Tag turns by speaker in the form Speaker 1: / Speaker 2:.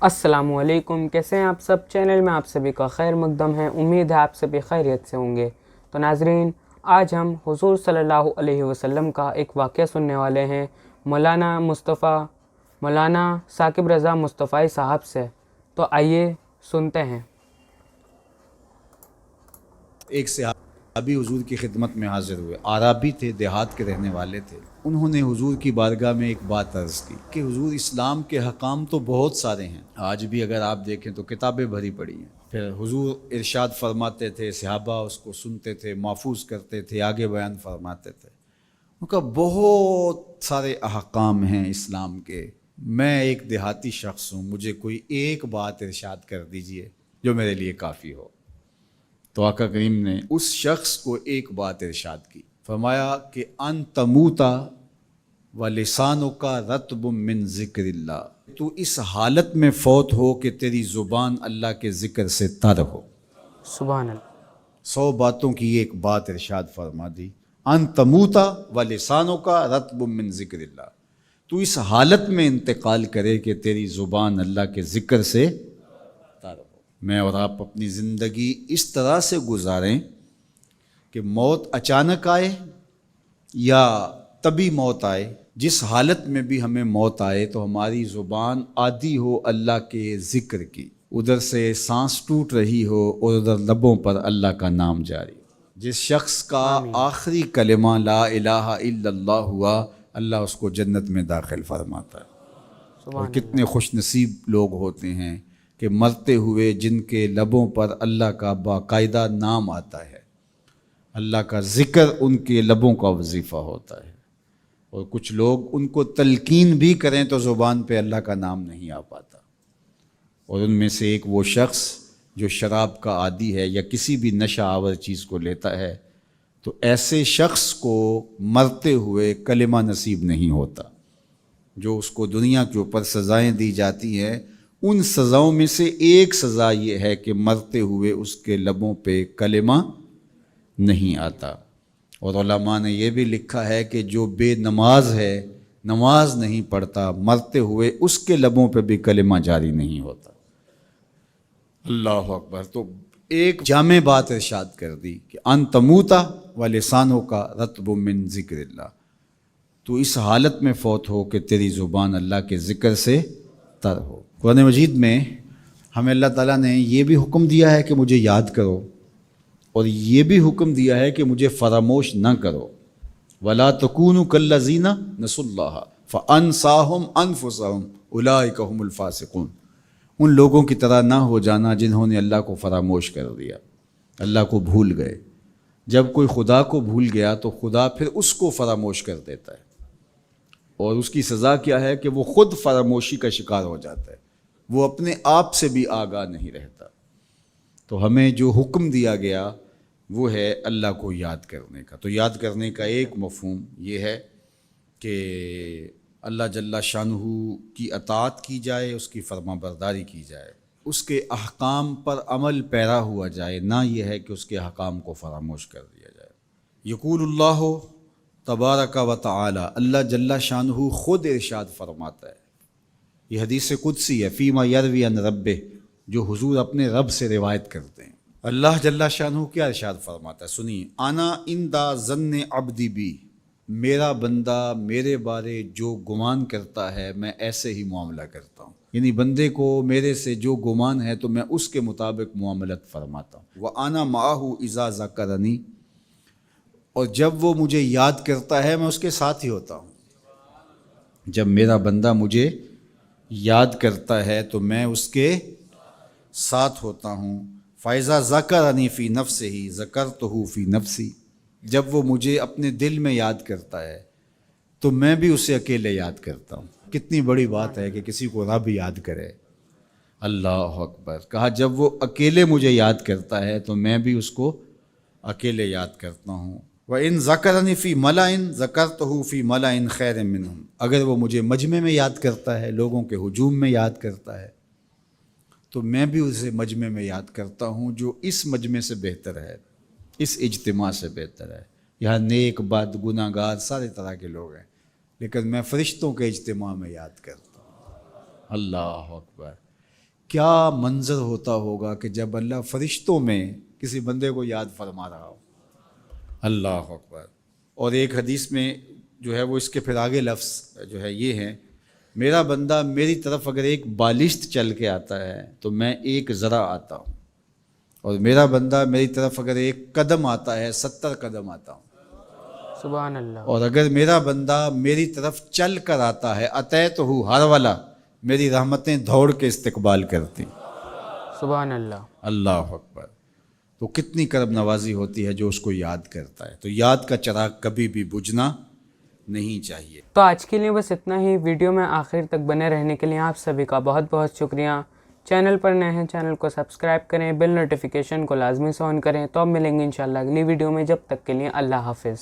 Speaker 1: السلام علیکم، کیسے ہیں آپ سب؟ چینل میں آپ سبھی کا خیر مقدم ہے۔ امید ہے آپ سبھی خیریت سے ہوں گے۔ تو ناظرین، آج ہم حضور صلی اللہ علیہ وسلم کا ایک واقعہ سننے والے ہیں مولانا ثاقب رضا مصطفی صاحب سے۔ تو آئیے سنتے ہیں۔
Speaker 2: ایک صحابی حضور کی خدمت میں حاضر ہوئے، عربی تھے، دیہات کے رہنے والے تھے۔ انہوں نے حضور کی بارگاہ میں ایک بات عرض کی کہ حضور، اسلام کے حکام تو بہت سارے ہیں، آج بھی اگر آپ دیکھیں تو کتابیں بھری پڑی ہیں۔ پھر حضور ارشاد فرماتے تھے، صحابہ اس کو سنتے تھے، محفوظ کرتے تھے، آگے بیان فرماتے تھے۔ ان کا بہت سارے احکام ہیں اسلام کے، میں ایک دیہاتی شخص ہوں، مجھے کوئی ایک بات ارشاد کر دیجئے جو میرے لیے کافی ہو۔ تو آقا کریم نے اس شخص کو ایک بات ارشاد کی، فرمایا کہ ان تموتا و لسانک رطب من ذکر اللہ، تو اس حالت میں فوت ہو کہ تیری زبان اللہ کے ذکر سے تر ہو۔
Speaker 1: سبحان اللہ۔
Speaker 2: 100 باتوں کی ایک بات ارشاد فرما دی، ان تموتا و لسانک رطب من ذکر اللہ، تو اس حالت میں انتقال کرے کہ تیری زبان اللہ کے ذکر سے تر ہو۔ میں اور آپ اپنی زندگی اس طرح سے گزاریں کہ موت اچانک آئے یا طبی موت آئے، جس حالت میں بھی ہمیں موت آئے تو ہماری زبان عادی ہو اللہ کے ذکر کی، ادھر سے سانس ٹوٹ رہی ہو اور ادھر لبوں پر اللہ کا نام جاری ہو۔ جس شخص کا آخری کلمہ لا الہ الا اللہ ہوا، اللہ اس کو جنت میں داخل فرماتا ہے۔ اور کتنے خوش نصیب لوگ ہوتے ہیں کہ مرتے ہوئے جن کے لبوں پر اللہ کا باقاعدہ نام آتا ہے، اللہ کا ذکر ان کے لبوں کا وظیفہ ہوتا ہے۔ اور کچھ لوگ ان کو تلقین بھی کریں تو زبان پہ اللہ کا نام نہیں آ پاتا۔ اور ان میں سے ایک وہ شخص جو شراب کا عادی ہے یا کسی بھی نشہ آور چیز کو لیتا ہے، تو ایسے شخص کو مرتے ہوئے کلمہ نصیب نہیں ہوتا۔ جو اس کو دنیا کے اوپر سزائیں دی جاتی ہیں، ان سزاؤں میں سے ایک سزا یہ ہے کہ مرتے ہوئے اس کے لبوں پہ کلمہ نہیں آتا۔ اور علماء نے یہ بھی لکھا ہے کہ جو بے نماز ہے، نماز نہیں پڑھتا، مرتے ہوئے اس کے لبوں پہ بھی کلمہ جاری نہیں ہوتا۔ اللہ اکبر۔ تو ایک جامع بات ارشاد کر دی کہ ان تموتا و لسانوں کا رطب من ذکر اللہ، تو اس حالت میں فوت ہو کہ تیری زبان اللہ کے ذکر سے تر ہو۔ قرآن مجید میں ہمیں اللہ تعالیٰ نے یہ بھی حکم دیا ہے کہ مجھے یاد کرو، اور یہ بھی حکم دیا ہے کہ مجھے فراموش نہ کرو۔ وَلَا تَكُونُوا كَالَّذِينَ نَسُوا اللَّهَ فَأَنْسَاهُمْ أَنفُسَهُمْ أُولَٰئِكَ هُمُ الْفَاسِقُونَ، ان لوگوں کی طرح نہ ہو جانا جنہوں نے اللہ کو فراموش کر دیا، اللہ کو بھول گئے۔ جب کوئی خدا کو بھول گیا تو خدا پھر اس کو فراموش کر دیتا ہے، اور اس کی سزا کیا ہے کہ وہ خود فراموشی کا شکار ہو جاتا ہے، وہ اپنے آپ سے بھی آگاہ نہیں رہتا۔ تو ہمیں جو حکم دیا گیا وہ ہے اللہ کو یاد کرنے کا۔ تو یاد کرنے کا ایک مفہوم یہ ہے کہ اللہ جل شانہ کی اطاعت کی جائے، اس کی فرما برداری کی جائے، اس کے احکام پر عمل پیرا ہوا جائے، نہ یہ ہے کہ اس کے احکام کو فراموش کر دیا جائے۔ یقول اللہ تبارک و تعالی، اللہ جل شانہ خود ارشاد فرماتا ہے، یہ حدیث قدسی ہے، فیما یروی عن ربہ، جو حضور اپنے رب سے روایت کرتے ہیں۔ اللہ جل شانہ کیا ارشاد فرماتا ہے، سنیے، انا عند ظن عبدی بی، میرا بندہ میرے بارے جو گمان کرتا ہے میں ایسے ہی معاملہ کرتا ہوں، یعنی بندے کو میرے سے جو گمان ہے تو میں اس کے مطابق معاملت فرماتا ہوں۔ وَأَنَا مَعَهُ إِذَا ذَكَرَنِي، اور جب وہ مجھے یاد کرتا ہے میں اس کے ساتھ ہی ہوتا ہوں۔ جب میرا بندہ مجھے یاد کرتا ہے تو میں اس کے ساتھ ہوتا ہوں۔ فَإِذَا ذَكَرَنِي فِي نَفْسِهِ ذَكَرْتُهُ فِي نَفْسِي، جب وہ مجھے اپنے دل میں یاد کرتا ہے تو میں بھی اسے اکیلے یاد کرتا ہوں۔ کتنی بڑی بات ہے کہ کسی کو رب یاد کرے۔ اللہ اکبر۔ کہا جب وہ اکیلے مجھے یاد کرتا ہے تو میں بھی اس کو اکیلے یاد کرتا ہوں۔ وَإِن ذَكَرَنِي فِي مَلَئٍ ذَكَرْتُهُ فِي مَلَئٍ خَيْرٍ مِّنْهُمْ، اگر وہ مجھے مجمع میں یاد کرتا ہے، لوگوں کے ہجوم میں یاد کرتا ہے، تو میں بھی اسے مجمع میں یاد کرتا ہوں جو اس مجمع سے بہتر ہے، اس اجتماع سے بہتر ہے۔ یہاں نیک بد گناہ گار سارے طرح کے لوگ ہیں، لیکن میں فرشتوں کے اجتماع میں یاد کرتا ہوں۔ اللہ اکبر۔ کیا منظر ہوتا ہوگا کہ جب اللہ فرشتوں میں کسی بندے کو یاد فرما رہا ہو. اللہ اکبر. اور ایک حدیث میں جو ہے وہ اس کے پھر آگے لفظ جو ہے یہ ہے، میرا بندہ میری طرف اگر ایک بالشت چل کے آتا ہے تو میں ایک ذرا آتا ہوں، اور میرا بندہ میری طرف اگر ایک قدم آتا ہے 70 قدم آتا ہوں.
Speaker 1: سبحان اللہ.
Speaker 2: اور اگر میرا بندہ میری طرف چل کر آتا ہے اتیتہ ہر والا، میری رحمتیں دوڑ کے استقبال کرتی.
Speaker 1: سبحان اللہ.
Speaker 2: اللہ اکبر. تو کتنی کرم نوازی ہوتی ہے جو اس کو یاد کرتا ہے. تو یاد کا چراغ کبھی بھی بجھنا نہیں چاہیے.
Speaker 1: تو آج کے لیے بس اتنا ہی. ویڈیو میں آخر تک بنے رہنے کے لیے آپ سبھی کا بہت بہت شکریہ. چینل پر نئے ہیں چینل کو سبسکرائب کریں، بیل نوٹیفیکیشن کو لازمی سے آن کریں. تو اب ملیں گے انشاءاللہ اگلی ویڈیو میں. جب تک کے لیے اللہ حافظ.